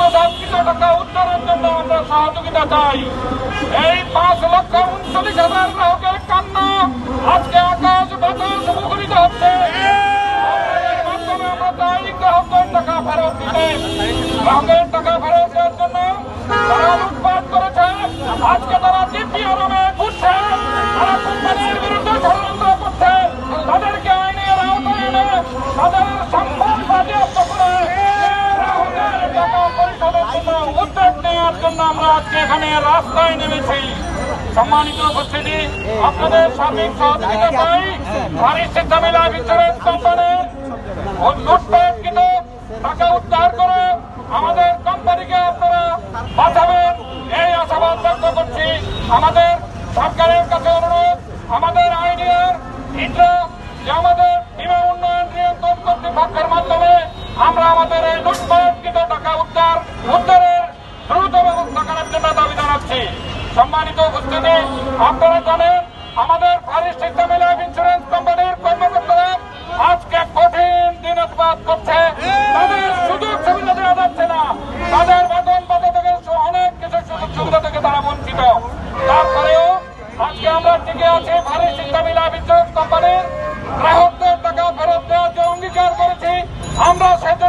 অবদানকৃত টাকা উদ্ধারের জন্য আমরা সহযোগিতা চাই। এই 5,39,000 গ্রাহকের কান্না আজকে আকাশ বাতাস মুখরিত হচ্ছে। মাধ্যমে আমরা চাই গ্রাহকের টাকা ফেরত দিতে। গ্রাহকের টাকা ফেরত দেওয়ার জন্য তারা লুটপাট করেছে, আজকে তারা ডিপিআরএমে ঘুরছে, তারা কোম্পানির বিরুদ্ধে ষড়যন্ত্র করছে, তাদেরকে আইনের আওতায় এনে তাদের সম্পদ বাজেয়াপ্ত করে গ্রাহকের টাকা পরিশোধের জন্য উদ্যোগ নেওয়ার জন্য আমরা আজকে এখানে রাস্তায় নেমেছি। সম্মানিত উপস্থিতি, আপনাদের সার্বিক সহযোগিতা চাই। ফারিস্ট জামিল লাইফ ইন্স্যুরেন্স কোম্পানি লুটপাটকৃত টাকা উদ্ধার করে আমাদের কোম্পানিকে আপনারা বাঁচাবেন, এই আশাবাদ ব্যক্ত করছি। আমাদের সরকারের কাছে অনুরোধ, আমাদের আইনের যে আমাদের বীমা উন্নয়ন নিয়ন্ত্রণ কর্তৃপক্ষের মাধ্যমে আমরা আমাদের এই লুটপাটকৃত টাকা উদ্ধারের দ্রুত ব্যবস্থা করার জন্য দাবি জানাচ্ছি। সম্মানিত উপস্থিতি, আপনারা জানেন আমাদের ফারিস্ট জামিল লাইফ ইন্স্যুরেন্স কোম্পানির কর্মকর্তারা আজকে কঠিন দিনরাত করছে, তাদের সুযোগ সুবিধা দেওয়া যাচ্ছে না, তাদের বেতন ভাতা থেকে অনেক কিছু সুযোগ সুবিধা থেকে তারা বঞ্চিত। তারপরেও আজকে আমরা টিকে আছি ফারিস্ট জামিল লাইফ ইন্স্যুরেন্স কোম্পানির গ্রাহকদের টাকা ফেরত দেওয়ার যে অঙ্গীকার করেছি, আমরা সেজন্য